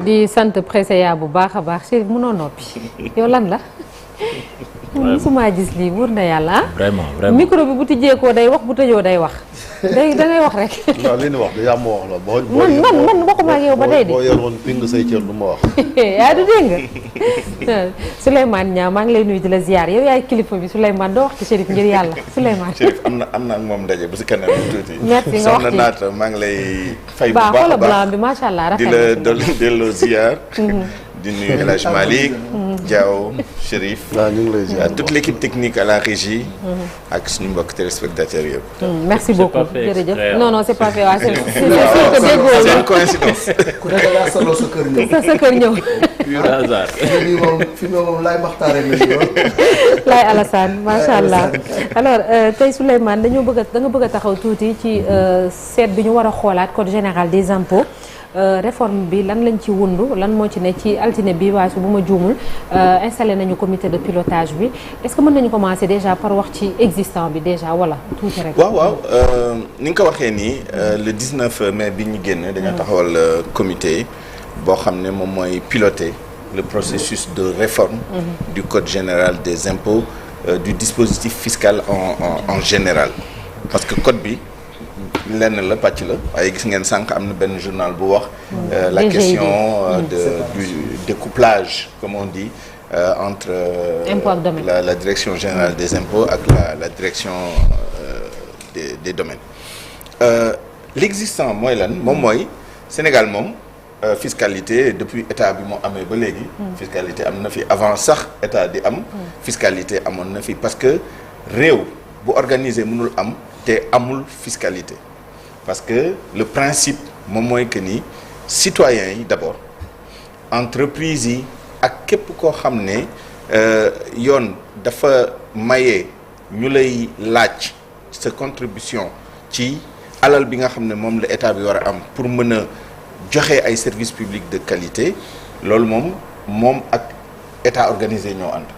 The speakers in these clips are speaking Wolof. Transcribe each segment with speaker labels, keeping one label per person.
Speaker 1: di sant Préseya bu baax a baax Chérif mënoo noppi yow lan la. musuma gis lii wóor na yàlla
Speaker 2: vraiment
Speaker 1: micro bi bu tijjeekoo day wax bu tëjoo day wax day da ngay wax rek.
Speaker 3: non li ñu wax yaa ma wax la boo.
Speaker 1: man waxuma ak yow ba tey de
Speaker 3: boo yoroon ping say cër du ma wax.
Speaker 1: yaa du dégg nga Souleymane Niang maa ngi lay nuyu di la ziar yow yaay kilifa bi Souleymane doo wax ci Chérif ngir yàlla Souleymane.
Speaker 4: Chérif am na ak moom ndaje bu si kanam tuuti.
Speaker 1: merci nga wax
Speaker 4: soxna Naata maa ngi lay. fay bu baax a
Speaker 1: xoolal blanc bi macha allah rafet
Speaker 4: di la delloo ziar. di nuyu El Hadj Malick. Diaw Chérif.
Speaker 3: waaw ñu ngi lay ziar
Speaker 4: toute l' équipe technique à la régie. ak suñu mbokk téléspectateurs yëpp.
Speaker 1: merci beaucoup jërëjëf non c'est pas fait waaw c'est
Speaker 4: une coïncidence.
Speaker 3: ku nekk yaa solo sa kër ñëw.
Speaker 1: sa kër ñëw.
Speaker 2: pur hasard.
Speaker 3: fi moom laay maxtaare nañu
Speaker 1: Laye Alassane macha allah alors tey Souleymane da nga bëgg a taxaw tuuti ci seet bi ñu war a xoolaat code général des impôts. réforme bi lan lañ ci wundu lan moo ci ne ci altine bi waaye su bu ma juumul installé nañu comité de pilotage bi est-ce que mën nañu commencer déjà par wax ci existant bi déjà wala tuuti rek.
Speaker 4: waaw ni nga ko waxee nii le 19 mai bi ñu génn dañoo taxawal comité boo xam ne moom mooy piloter le processus de réforme du code général des impôts du dispositif fiscal en général parce que code bi lenn la pàcc la waaye gis ngeen sànq am na benn journal bu wax la question du découplage comme on dit entre la direction générale des impôts ak la direction des domaines l'existant mooy lan moom mooy Sénégal moom fiscalité depuis état bi moo amee ba léegi fiscalité am na fi avant sax état di am fiscalité amoon na fi parce que réew bu organisé mënul am te amul fiscalité parce que le principe moom mooy que ni citoyens yi d'abord entreprises yi ak képp koo xam ne yoon dafa maye ñu lay laaj sa contribution ci alal bi nga xam ne moom la état bi war a am pour mën a joxe ay services publics de qualité loolu moom ak état organisé ñoo ànd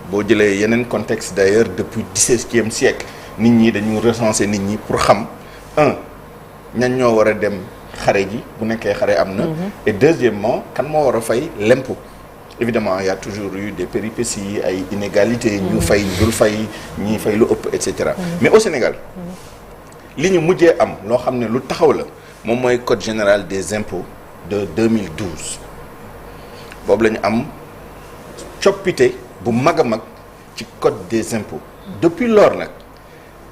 Speaker 4: boo jëlee yeneen contexte d'ailleurs depuis 17e siècle nit ñi dañu recenser nit ñi pour xam ñan ñoo war a dem xare ji bu nekkee xare am na et deuxièmement kan moo war a fay l'impôt évidemment il y a toujours eu des péripéties ay inégalités ñu fay ñu dul fay ñi fay lu ëpp et cetera mais au Sénégal li ñu mujjee am loo xam ne lu taxaw la moom mooy code général des impôts de 2012 boobu la ñu am coppite bu mag a mag ci code des impôts depuis lors nag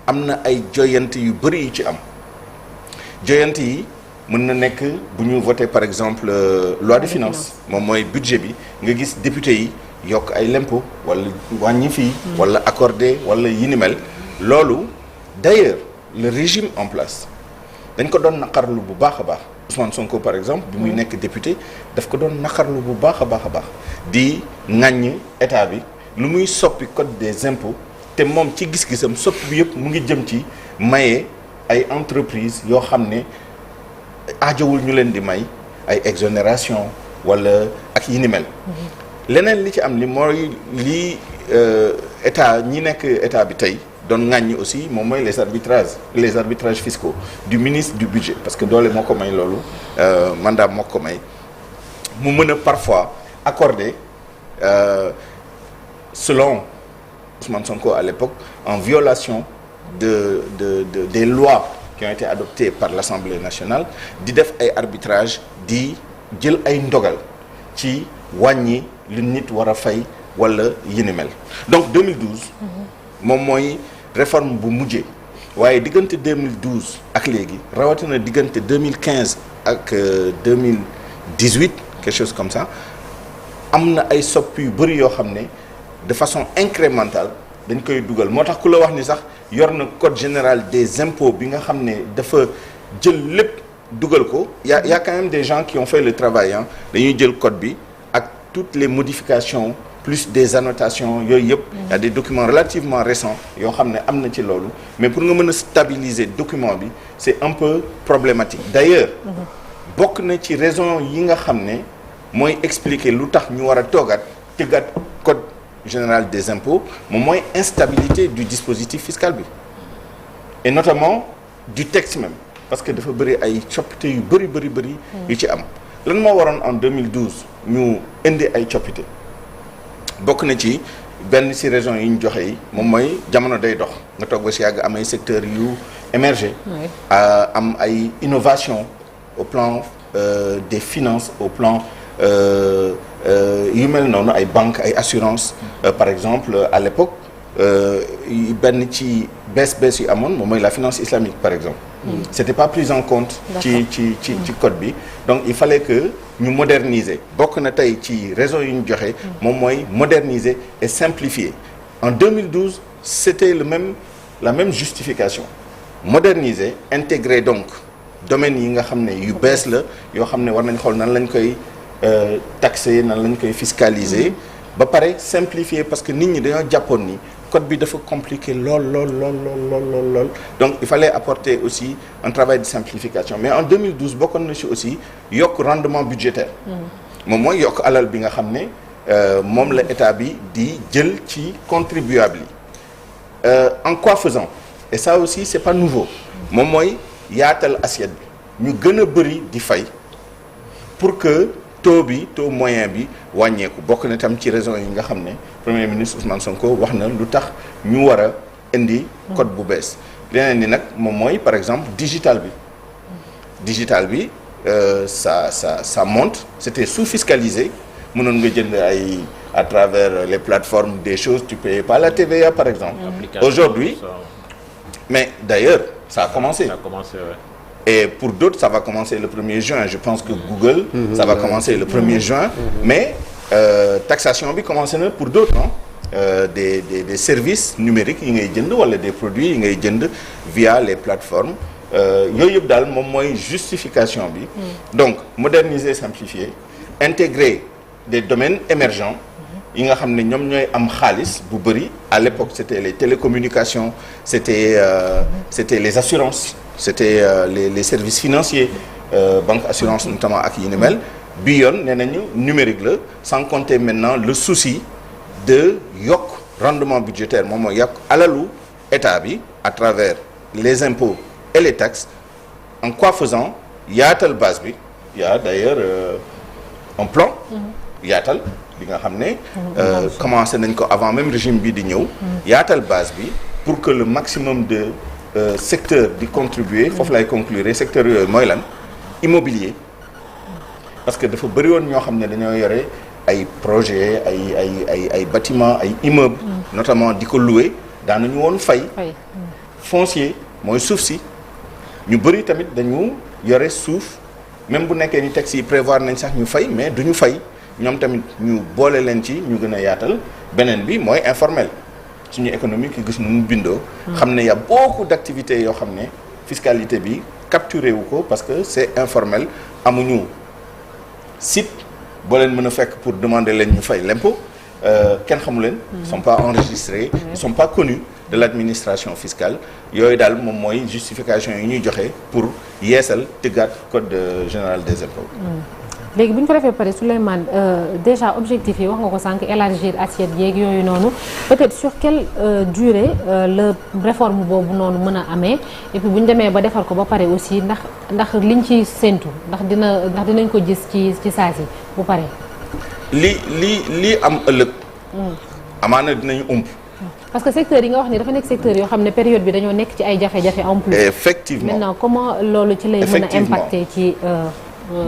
Speaker 4: am na ay joyante yu bëri yu ci am joyante yi mën na nekk bu ñu voté par exemple loi de finances moom mooy budget bi nga gis député yi yokk ay l'impôt wala wàññi fii wala accordé wala yi ni mel loolu d'ailleurs le régime en place dañ ko doon naqarlu bu baax a baax Ousmane Sonko par exemple bi muy nekk député daf ko doon naqarlu bu baax a baax di ŋàññ état bi lu muy soppi code des impôts te moom ci gis-gisam soppi bi yëpp mu ngi jëm ci maye ay entreprises yoo xam ne aajowul ñu leen di may ay exonération wala ak yi ni mel leneen li ci am li mooy lii état ñi nekk état bi tey doon ŋàññi aussi moom mooy les arbitrages fiscaux du ministre du budget parce que doole moo ko may loolu mandat moo ko may mu mën a parfois accorder selon Ousmane Sonko à l'époque en violation des lois qui ont été adoptées par l'Assemblée nationale di def ay arbitrage di jël ay ndogal ci wàññi lu nit war a fay wala yi ni mel donc 2012 moom mooy réforme bu mujjee waaye diggante 2012 ak léegi rawatina diggante 2015 ak 2018 quelque chose comme ça am na ay soppi yu bëri yoo xam ne de façon incrémentale dañ koy dugal moo tax ku la wax ni sax yor na code général des impôts bi nga xam ne dafa jël lépp dugal ko y a quand même des gens qui ont fait le travail dañuy jël code bi ak toutes les modifications plus des annotations yooyu yëpp y a des documents relativement récents yoo xam ne am na ci loolu mais pour nga mën a stabiliser document bi c'est un peu problématique d'ailleurs bokk na ci raison yi nga xam ne mooy expliquer lu tax ñu war a toogaat tëggaat code général des impôts moom mooy instabilité du dispositif fiscal bi et notamment du texte même parce que dafa bëri ay coppite yu bëri yu ci am lan moo waroon en 2012 ñu indi ay coppite bokk na ci benn ci région yi ñu joxe yi moom mooy jamono day dox nga toog ba si yàgg am ay secteurs yu émergé am ay innovation au plan des finances au plan yu mel noonu ay banques ay assurances par exemple à l'époque benn ci bees yu amoon moom mooy la finance islamique par exemple c'était pas pris en compte ci code bi donc il fallait que ñu moderniser bokk na tey ci raison yu ñu joxe moom mooy moderniser et simplifier en 2012 c'était la même justification moderniser intégrer donc domaines yi nga xam ne yu bees la yoo xam ne war nañ xool nan lañ koy taxer nan lañ koy fiscaliser ba pare simplifier parce que nit ñi dañoo jàppoon ni code bi dafa compliqué lool donc il fallait apporter aussi un travail de simplification mais en 2012 bokkoon na ci aussi yokk rendement budgétaire moom mooy yokk alal bi nga xam ne moom la état bi di jël ci contribuable yi en quoi faisant et ça aussi c'est pas nouveau moom mooy yaatal assiette bi ñu gën a bëri di fay pour que taux moyen bi wàññeeku bokk na tam ci raison yi nga xam ne premier ministre Ousmane Sonko wax na lu tax ñu war a indi code bu bees leneen ni nag moom mooy par exemple digital bi ça monte c'était sous-fiscalisé mënoon nga jënd ay à travers les plateformes des choses tu payais pas la TVA par exemple aujourd'hui mais d'ailleurs ça a commencé ouais. Et pour d'autres, ça va commencer le 1er juin. Je pense que Google, ça va commencer le 1er juin. Mais taxation bi commencé na pour d'autres, non? Des services numériques yi ngay jënd wala des produits yi ngay jënd via les plateformes. Yooyu yëpp daal moom mooy justification bi. Donc moderniser, simplifier, intégrer des domaines émergents yi nga xam ne ñoom ñooy am xaalis bu bëri. À l'époque, c'était les télécommunications, c'était les assurances. C'était les services financiers banque assurance notamment ak yi ni mel bi yoon nee nañu numérique la sans compter maintenant le souci de yokk rendement budgétaire moom mooy yokk alalu état bi à travers les impôts et les taxes en quoi faisant yaatal base bi y a d'ailleurs un plan yaatal bi nga xam ne commencé nañ ko avant même régime bi di ñëw yaatal base bi pour que le maximum de secteur di contribuer foofu lay conclure secteur yooyu mooy lan immobilier parce que dafa bëri woon ñoo xam ne dañoo yore ay projet ay bâtiment ay immeuble notamment di ko louer daanañu woon fay foncier mooy suuf si ñu bëri tamit dañu yore suuf même bu nekkee ni texte yi prévoir nañ sax ñu fay mais duñu fay ñoom tamit ñu boole leen ci ñu gën a yaatal beneen bi mooy informel suñu économie ki gis nu mu bindoo xam ne y a beaucoup d'activités yoo xam ne fiscalité bi capturé wu ko parce que c'est informel amuñu site boo leen mën a fekk pour demander leen ñu fay l'impôt kenn xamu leen ils sont pas enregistrés ils sont pas connus de l'administration fiscale yooyu daal moom mooy justification yi ñuy joxe pour yeesal tëggaat code général des impôts
Speaker 1: léegi bu ñu ko defee pare Souleymane déjà objectif yi wax nga ko sànq élargir assiette yeeg yooyu noonu peut-être sur quelle durée la réforme boobu noonu mën a amee et puis bu ñu demee ba defar ko ba pare aussi ndax liñ ci séntu ndax dinañ ko gis ci saa si bu pare. li am ëllëg.
Speaker 4: amaana dinañu ump.
Speaker 1: parce que secteur yi nga wax ni dafa nekk secteur yoo xam ne période bi dañoo nekk ci ay jafe-jafe en plus.
Speaker 4: effectivement
Speaker 1: maintenant comment loolu ci lay mën a impacter ci.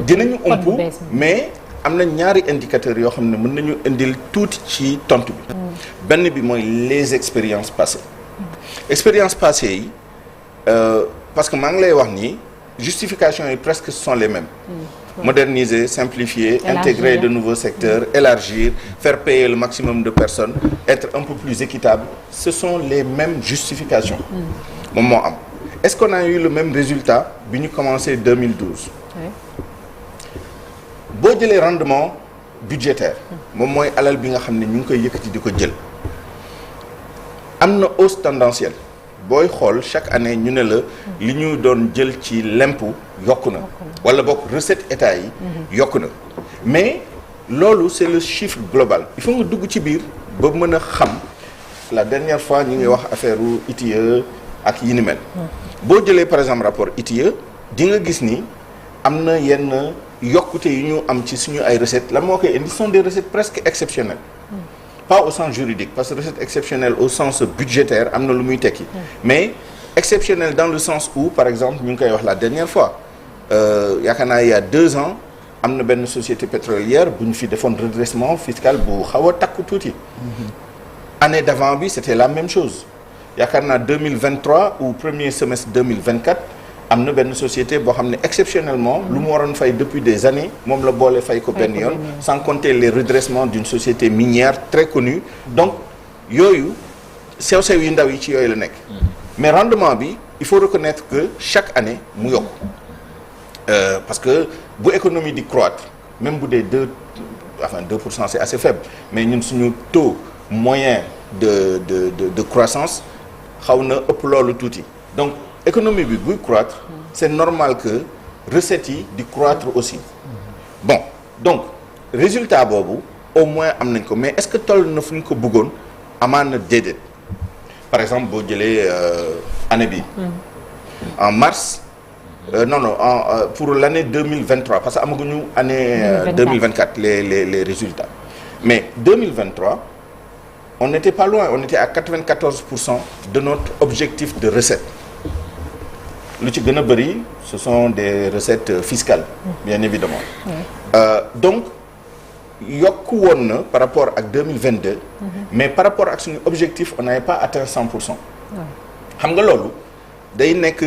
Speaker 4: dinañu umpu mais am na ñaari indicateurs yoo xam ne mën nañu indil tuuti ci tontu bi. benn bi mooy les expériences passées. expériences passées yi parce que maa ngi lay wax ni justifications yi presque sont les mêmes. Moderniser, simplifier, intégrer de nouveaux secteurs, élargir, faire payer le maximum de personnes, être un peu plus équitable, ce sont les mêmes justifications. moom moo am. Est-ce qu'on a eu le même résultat bi ñu commencé 2012? boo jëlee rendement budgétaire moom mooy alal bi nga xam ne ñu ngi koy yëkkati di ko jël am na hausse tendancielle booy xool chaque année ñu ne la li ñu doon jël ci l'impôt yokku na wala bokk recette état yi yokku na mais loolu c'est le chiffre global il faut nga dugg ci biir ba mën a xam la dernière fois ñu ngi wax affaire u ITIE ak yi ni mel boo jëlee par exemple rapport ITIE di nga gis ni am na yenn yokkute yi ñu am ci suñu ay recettes la moo koy indi sont des recettes presque exceptionnelles. Pas au sens juridique parce que recette exceptionnelle au sens budgétaire am na lu muy tekki. mais exceptionnel dans le sens où par exemple ñu ngi koy wax la dernière fois yaakaar naa il y a 2 ans am na benn société pétrolière bu ñu fi defoon redressement fiscal bu xaw a takku tuuti. année d'avant bi c'était la même chose yaakaar naa 2023 ou premier semestre 2024 am na benn société boo xam ne exceptionnellement lu mu waroon fay depuis des années moom la boole fay ko benn yoon sans compter les redressements d'une société minière très connue donc yooyu sew-sew yi ndaw yi ci yooyu la nekk mais rendement bi il faut reconnaître que chaque année mu yokk parce que bu économie di croître même bu dee 2% c'est assez faible mais ñun suñu taux moyen de croissance xaw na ëpp loolu tuuti donc économie bi buy croître c'est normal que recettes yi di croître aussi bon donc résultat boobu au moins am nañ ko mais est-ce que toll na fu ñu ko bëggoon amaan na déedéet par exemple boo jëlee année bi en mars pour l'année 2023 parce que amaguñu année 2024 les résultats mais 2023 on n'était pas loin on était à 94% de notre objectif de recette lu ci gën a bëri ce sont des recettes fiscales bien évidemment donc yokku woon na par rapport ak 2022 mais par rapport ak suñu objectif on n'avait pas atteint 100% xam nga loolu day nekk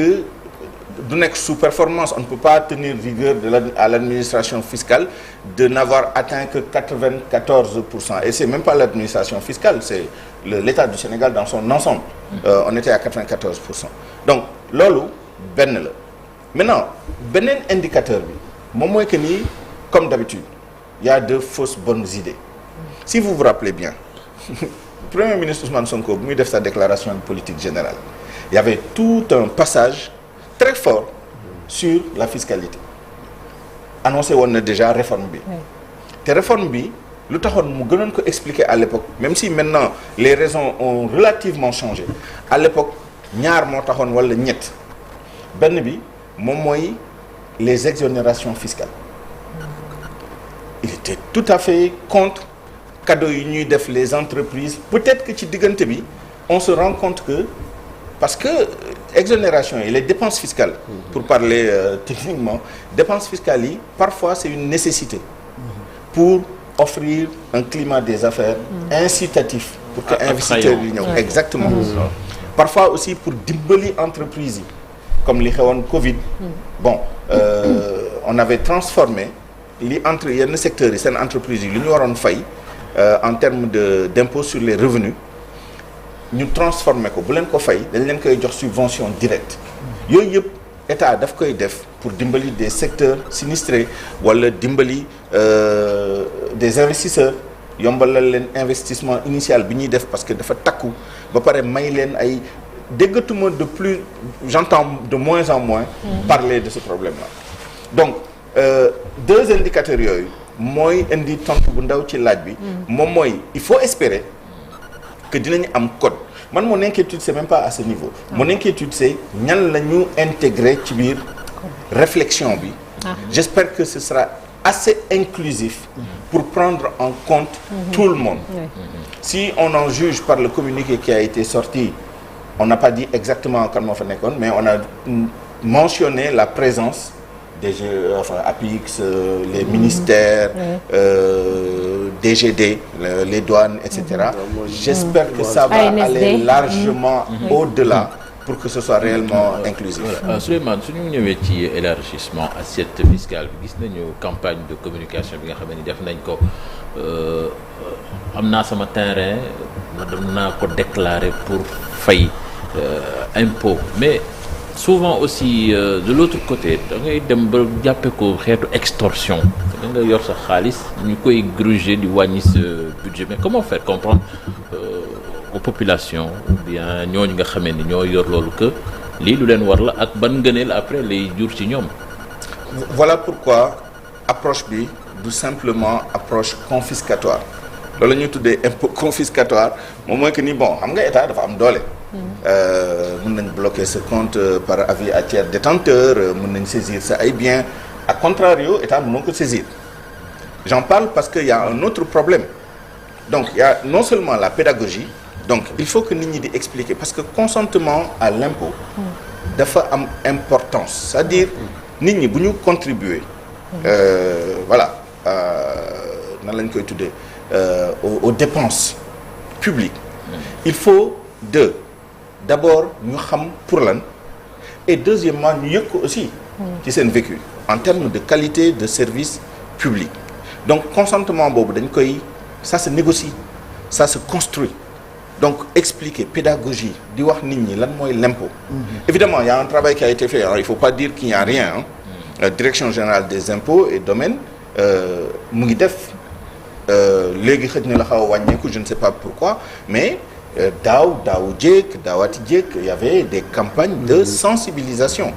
Speaker 4: du nekk sous-performance on ne peut pas tenir rigueur à l'administration fiscale de n'avoir atteint que 94% et c'est même pas l'administration fiscale c'est l'État du Sénégal dans son ensemble on était à 94% donc loolu benn la maintenant beneen indicateur bi moom mooy que ni comme d'habitude il y a de fausses bonnes idées si vous vous rappelez bien Premier ministre Ousmane Sonko bu muy def sa déclaration de politique générale il y avait tout un passage très fort sur la fiscalité annoncé woon na déjà réforme bi te réforme bi lu taxoon mu gënoon ko expliquer à l'époque même si maintenant les raisons ont relativement changé à l'époque ñaar moo taxoon wala ñett benn bi moom mooy les exonérations fiscales il était tout à fait contre cadeaux yi ñuy def les entreprises peut-être que ci diggante bi on se rend compte que parce que exonération yi les dépenses fiscales pour parler techniquement dépenses fiscales yi parfois c'est une nécessité pour offrir un climat des affaires incitatif pour que investisseurs yi ñëw exactement parfois aussi pour dimbali entreprises yi comme li xewoon Covid bon on avait transformé li entre yenn secteurs yi seen entreprises yi li ñu waroon fay en termes d'impôt sur les revenus ñu transformé ko bu leen ko fay dañ leen koy jox subvention directe yooyu yëpp état daf koy def pour dimbali des secteurs sinistrés wala dimbali des investisseurs yombalal leen investissement initial bi ñuy def parce que dafa takku ba pare may leen ay déggatuma j'entends de moins en moins parler de ce problème-là donc 2 indicateurs yooyu mooy indi tontu bu ndaw ci laaj bi moom mooy il faut espérer que dinañu am code man mon inquiétude c'est même pas à ce niveau mon inquiétude c'est ñan la ñu intégrer ci biir réflexion bi j'espère que ce sera assez inclusif pour prendre en compte tout le monde si on en juge par le communiqué qui a été sorti on n'a pas dit exactement kan moo fa nekkoon mais on a mentionné la présence des APIX les ministères DGD les douanes etc. J'espère que ça va aller largement au-delà pour que ce soit réellement inclusif.
Speaker 2: Souleymane su ñu ñëwee ci élargissement assiette fiscale bi gis nañu campagne de communication bi nga xam ne def nañ ko am naa sama terrain dem naa ko déclarer pour fay impôt mais souvent aussi de l'autre côté da ngay dem ba jàppee ko xeetu extorsion da nga yor sa xaalis ñu koy gruger di wàññi sa budget mais comment faire comprendre aux populations ou bien ñooñu nga xamee ni ñoo yor loolu que lii lu leen war la ak ban ngëneel après lay jur ci ñoom.
Speaker 4: Voilà pourquoi approche bi du simplement approche confiscatoire loolu la ñuy tuddee impôt confiscatoire moom mooy que ni bon xam nga état dafa am doole. mën nañ bloquer ce compte par avis à tiers détenteur mën nañ saisir sa ay biens à contrario état mënoo ko saisir j'en parle parce que y a un autre problème donc il y a non seulement la pédagogie donc il faut que nit ñi di expliquer parce que consentement à l'impôt dafa am importance c'est-à-dire nit ñi bu ñu contribuer voilà nan lañ koy tuddee aux dépenses publiques il faut d'abord ñu xam pour lan et deuxièmement ñu yëg ko aussi ci seen vécu en termes de qualité de service public donc consentement boobu dañ koy ça se négocie ça se construit donc expliquer pédagogie di wax nit ñi lan mooy l'impôt évidemment il y a un travail qui a été fait il faut pas dire qu'il n'y a rien la direction générale des impôts et domaines mu ngi def léegi xëj na la xaw a wàññeeku je ne sais pas pourquoi mais daawu jékk daawaati jékk il y avait des campagnes de sensibilisation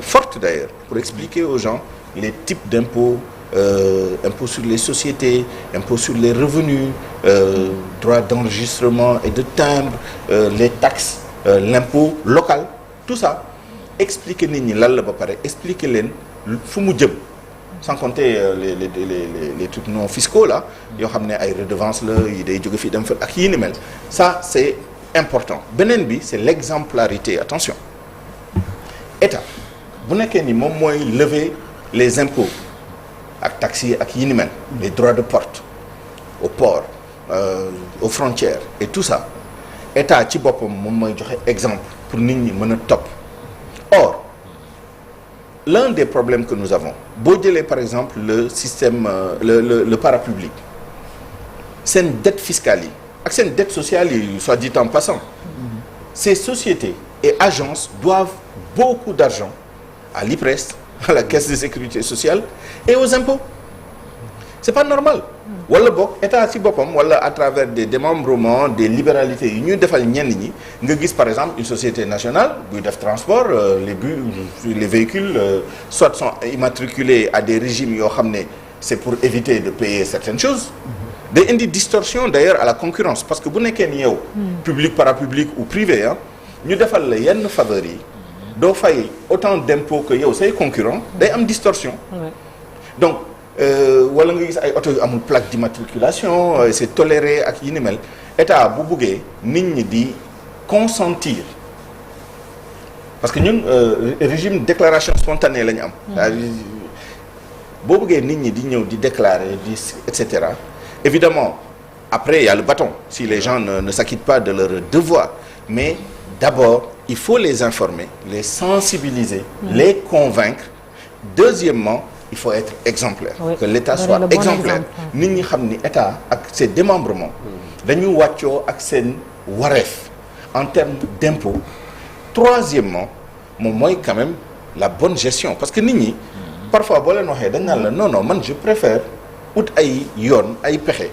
Speaker 4: fortes d'ailleurs pour expliquer aux gens les types d'impôts impôts sur les sociétés impôts sur les revenus droits d'enregistrement et de timbre les taxes l'impôt local tout ça expliquer nit ñi lan la ba pare expliquer leen fu mu jëm sans compter les trucs non fiscaux là yoo xam ne ay redevances la yi day jóge fii dem fa ak yi ni mel ça c'est important beneen bi c'est l'exemplarité attention état bu nekkee ni moom mooy lever les impôts ak taxes yi ak yi ni mel les droits de porte au port aux frontières et tout ça état ci boppam moom mooy joxe exemple pour nit ñi mën a topp or l'un des problèmes que nous avons boo jëlee par exemple le système le parapublic seen dette fiscale yi ak seen dette sociale yi soit dit en passant ces sociétés et agences doivent beaucoup d'argent à l'IPRES à la caisse de sécurité sociale et aux impôts c'est pas normal wala boog état ci boppam wala à travers des démembrements des libéralités yi ñuy defal ñenn ñi nga gis par exemple une société nationale buy def transport les véhicules soit sont immatriculés à des régimes yoo xam ne c'est pour éviter de payer certaines choses day indi distorsion d'ailleurs à la concurrence parce que bu nekkee ni yow public parapublic ou privé ah ñu defal la yenn faveurs yi doo fay autant d'impôts que yow say concurrents day am distorsion donc wala nga gis ay oto yu amul plaque d'immatriculation c'est toléré ak yi ni mel état bu buggee nit ñi di consentir parce que ñun régime déclaration spontanée la ñu am boo buggee nit ñi di ñëw di déclarer di et cetera évidemment après il y a le bâton si les gens ne s'acquittent pas de leur devoir mais d'abord il faut les informer les sensibiliser les convaincre deuxièmement il faut être exemplaire que l'État soit exemplaire nit ñi xam ni État ak ses démembrements dañu wàccoo ak seen wareef en termes d'impôts troisièmement moom mooy quand même la bonne gestion parce que nit ñi parfois boo leen waxee dañ naan la non man je préfère ut ay yoon ay pexe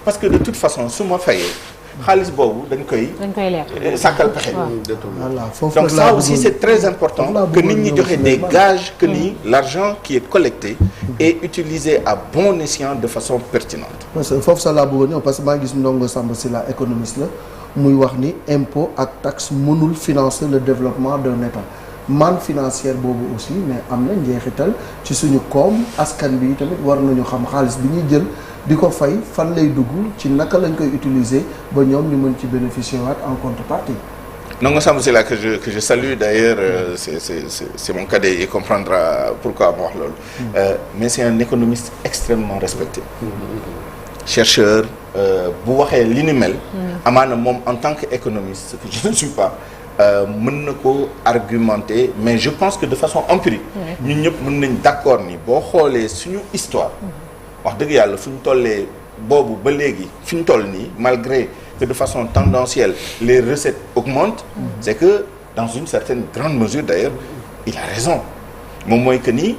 Speaker 4: parce que de toute façon su ma fayee xaalis boobu dañ koy sàkkal pexe donc ça aussi c'est très important que nit ñi joxe des gages que ni l'argent qui est collecté est utilisé à bon escient de façon pertinente
Speaker 3: foofu sax laa bëggoon ñëw parce que maa ngi gis Ndongo Samba Sylla économiste la muy wax ni impôt ak taxe mënul financer le développement d'un État manne financière boobu aussi mais am na njeexital ci suñu koom askan bi tamit war nañu xam xaalis bi ñuy jël di ko fay fan lay dugg ci naka lañ koy utiliser ba ñoom ñu mën ci bénéficier waat en contrepartie.
Speaker 4: Ndongo Samba Sylla que je salue d'ailleurs c'est mon cadet il comprendra pourquoi ma wax loolu. Mais c'est un économiste extrêmement respecté. Chercheur bu waxee li ni mel. amaana moom en tant qu'économiste ce que je ne suis pas. mën na ko argumenter mais je pense que de façon empirique ñun ñëpp mën nañ d'accord ni boo xoolee suñu histoire wax dëgg yàlla fu ñu tollee boobu ba léegi fi ñu toll nii malgré que de façon tendancielle les recettes augmentent c'est que dans une certaine grande mesure d'ailleurs il a raison moom mooy que ni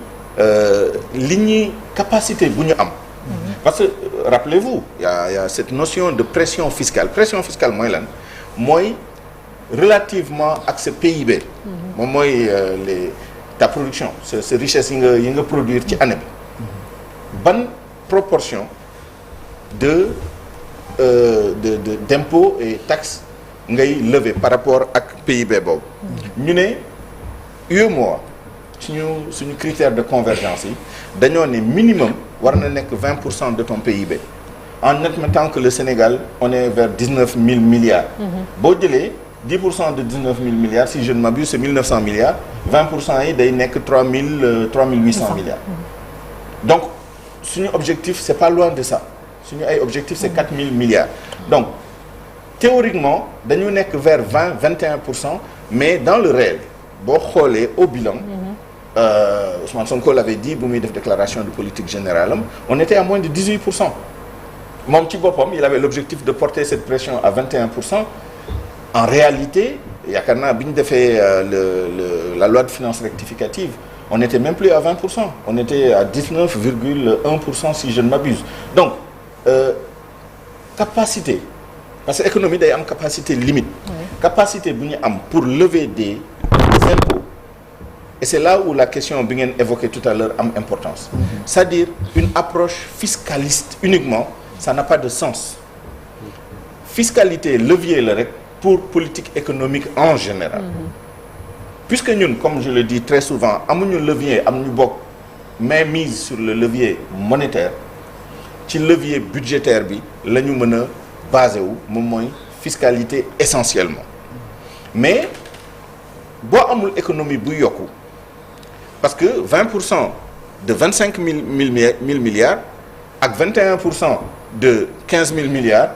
Speaker 4: li ñuy capacité bu ñu am parce que rappelez-vous il y a cette notion de pression fiscale mooy lan mooy relativement ak sa PIB moom mooy ta production sa richesse yi nga produire ci année bi ban proportion d'impôts et taxes ngay lever par rapport ak PIB boobu ñu ne UEMOA suñu critère de convergence yi dañoo ne minimum war na nekk 20% de ton PIB en admettant que le Sénégal on est vers 19 000 milliards. boo jëlee 10% de 19 000 milliards si je ne m'abuse c'est 1900 milliards 20% yi day nekk 3800 milliards. donc suñu objectif c'est pas loin de ça suñu ay objectif c'est 4000 milliards. donc théoriquement dañu nekk vers 21%, mais dans le réel boo xoolee au bilan. Ousmane Sonko l'avait dit bu muy def déclaration de politique générale am on était à moins de 18%. moom ci boppam il avait l'objectif de porter cette pression à 21%. en réalité yaakaar naa bi ñu defee la loi de finances rectificative on n'était même plus à 20%. on était à 19,1% si je ne m'abuse. donc capacité parce que économie day am capacité limite. capacité bu ñu am pour lever des impôts. et c'est là où la question bi ngeen évoquée tout à l'heure am importance. c'est-à-dire une approche fiscaliste uniquement ça n'a pas de sens. fiscalité levier la rek pour politique économique en général. puisque ñun comme je le dis très souvent amuñu levier amuñu bokk mainmise sur le levier monétaire ci levier budgétaire bi la ñu mën a basé wu moom mooy fiscalité essentiellement mais boo amul économie buy yokku parce que 20% de 25 000 milliards ak 21% de 15 000 milliards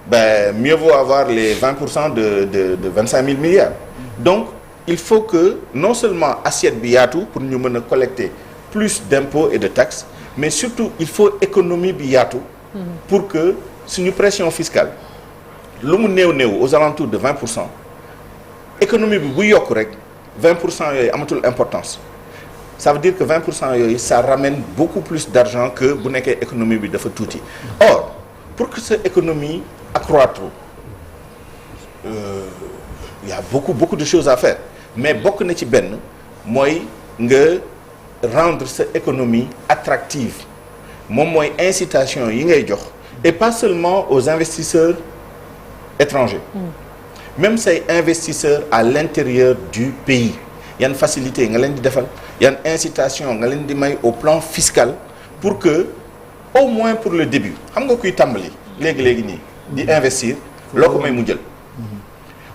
Speaker 4: ben mieux vaut avoir les 20% de 25 000 milliards. donc il faut que non seulement assiette bi yaatu pour ñu mën a collecter plus d'impôts et de taxes mais surtout il faut économie bi yaatu pour que suñu pression fiscale lu mu néew aux alentours de 20%. économie bi bu yokk rek 20% yooyu amatul importance ça veut dire que 20% yooyu ça ramène beaucoup plus d'argent que bu nekkee économie bi dafa tuuti. or pour que cette économie accroître il y a beaucoup de choses à faire mais bokk na ci benn mooy nga rendre sa économie attractive moom mooy incitation yi ngay jox et pas seulement aux investisseurs étrangers. même say investisseurs à l'intérieur du pays yan facilité nga leen di defal yan incitation nga leen di may au plan fiscal pour que au moins pour le début xam nga kuy tàmbali léegi nii di investir loo ko may mu jël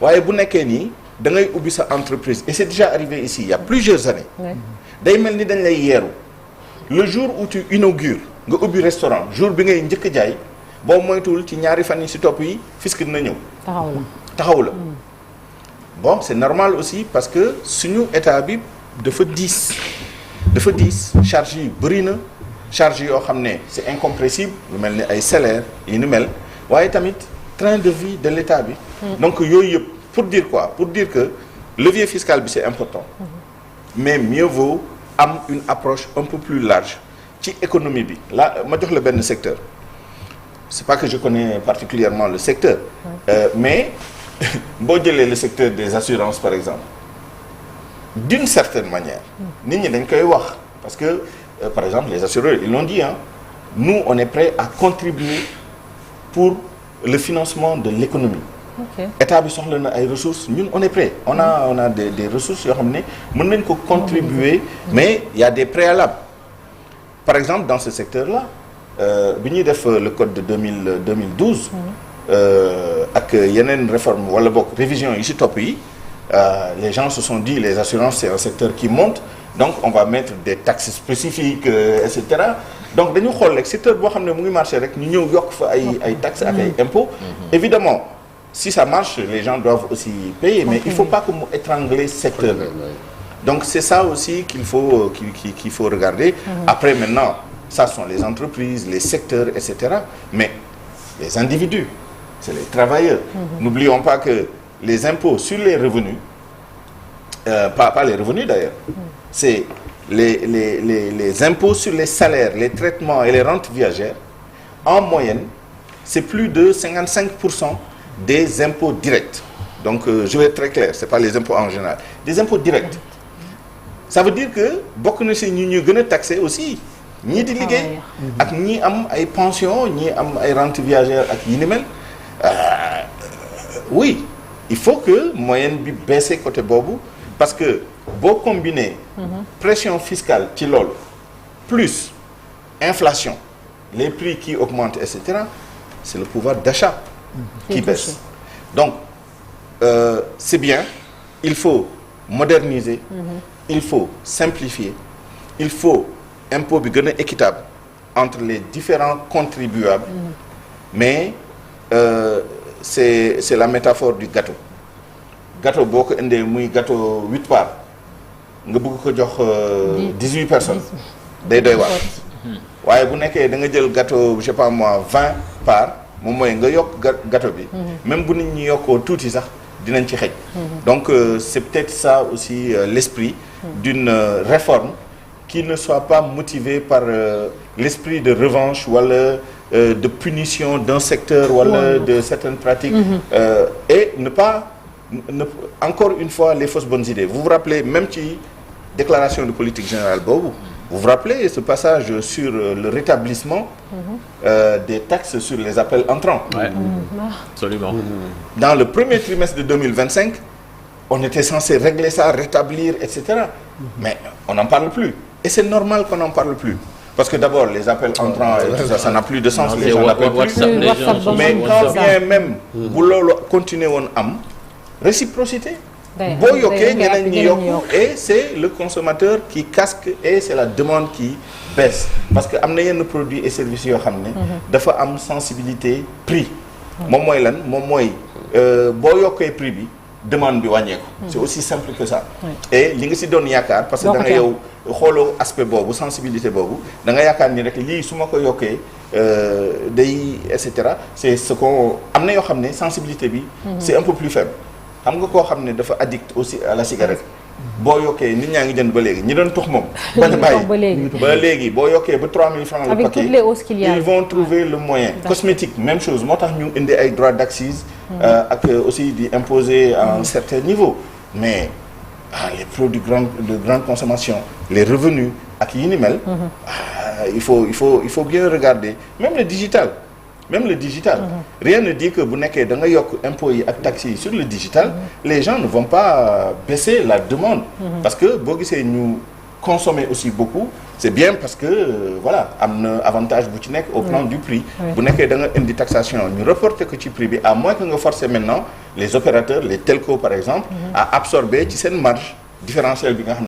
Speaker 4: waaye bu nekkee nii da ngay ubbi sa entreprise et c'est déjà arrivé ici il y a plusieurs années day mel ni dañ lay yeeru le jour où tu inaugures nga ubbi restaurant jour bi ngay njëkk a jaay boo moytuwul ci ñaari fan yi ci topp yi fisc dina ñëw taxaw la bon c'est normal aussi parce que suñu état bi dafa diis charge yi bëri na charge yoo xam ne c'est incompressible lu mel ni ay salaire yi ni mel waaye tamit train de vie de l'état bi donc yooyu yëpp pour dire quoi pour dire que levier fiscal bi c'est important mais mieux vaut am une approche un peu plus large ci économie bi là ma jox la benn secteur c'est pas que je connais particulièrement le secteur mais boo jëlee le secteur des assurances par exemple d'une certaine manière nit ñi dañ koy wax parce que par exemple les assureurs ils l'ont dit nous on est prêt à contribuer pour le financement de l'économie état bi soxla na ay ressources ñun on est prêt on a des ressources yoo xam ne mën nañ ko contribuer mais il y a des préalables par exemple dans ce secteur là bi ñuy def le code de 2012 ak yeneen réforme wala bokk révision yi ci topp yi les gens se sont dit les assurances c'est un secteur qui monte donc on va mettre des taxes spécifiques et cetera donc dañu xool rek secteur boo xam ne mu ngi marché rek ñu ñëw yokk fa ay taxes ak ay impôts évidemment si ça marche les gens doivent aussi payer mais il faut pas que mu étrangler secteur bi donc c'est ça aussi qu'il faut regarder après maintenant ça sont les entreprises les secteurs etc mais les individus c'est les travailleurs n'oublions pas que les impôts sur les revenus pas les revenus d'ailleurs c'est les impôts sur les salaires les traitements et les rentes viagères en moyenne c'est plus de 55% des impôts directs donc je vais être très clair c'est pas les impôts en général des impôts directs ça veut dire que bokk na ci ñu gën a taxé aussi ñii di liggéey ak ñii am ay pensions ñii am ay rentes viagères ak yi ni mel oui il faut que moyenne bi baisse côté boobu parce que boo combiner pression fiscale ci loolu plus inflation les prix qui augmentent et cetera c'est le pouvoir d'achat qui baisse donc c'est bien il faut moderniser il faut simplifier il faut impôt bi gën a équitable entre les différents contribuables mais c'est la métaphore du gâteau boo ko indee muy gâteau 8 parts nga bëgg ko jox 18 personnes day doy waar waaye bu nekkee da nga jël gâteau je sais pas moi 20 parts moom mooy nga yokk gâteau bi même bu nit ñi yokkoo tuuti sax dinañ ci xëj donc c'est peut-être ça aussi l'esprit d'une réforme qui ne soit pas motivée par l'esprit de revanche wala de punition d'un secteur wala de certaines pratiques et encore une fois les fausses bonnes idées vous vous rappelez même ci déclaration de politique générale boobu vous vous rappelez ce passage sur le rétablissement des taxes sur les appels entrants
Speaker 2: absolument
Speaker 4: dans le premier trimestre de 2025 on était censé régler ça rétablir etc mais on n'en parle plus et c'est normal qu'on n'en parle plus parce que d'abord les appels entrants et tout ça ça n'a plus de sens les gens n'appellent plus mais quand bien même bu loolu continuer woon am réciprocité boo yokkee ñeneen ñi yokku et c'est le consommateur qui casque et c'est la demande qui baisse parce que am na yenn produits et services yoo xam ne dafa am sensibilité prix moom mooy lan moom mooy boo yokkee prix bi demande bi wàññeeku c'est aussi simple que ça et li nga si doon yaakaar parce que da nga yow xooloo aspect boobu sensibilité boobu da nga yaakaar ni rek lii su ma ko yokkee day et cetera c'est ce qu'on am na yoo xam ne sensibilité bi c'est un peu plus faible xam nga koo xam ne dafa addict aussi à la cigarette boo yokkee nit ñaa ngi jënd ba léegi ñi doon tux moom bañ a bàyyi ba léegi boo yokkee ba 3000 francs le paquet ils vont trouver le moyen cosmétique même chose moo tax ñu indi ay droits d'accise ak aussi di imposer à un certain niveau mais les produits de grande consommation les revenus ak yi ni mel il faut bien regarder même le digital rien ne dit que bu nekkee da nga yokk impôts yi ak taxes yi sur le digital les gens ne vont pas baisser la demande parce que boo gisee ñu consommer aussi beaucoup c'est bien parce que voilà am na avantage bu ci nekk au plan du prix bu nekkee da nga indi taxation ñu reporter ko ci prix bi à moins que nga forcer maintenant les opérateurs les telcos par exemple à absorber ci seen marge différentielle bi nga xam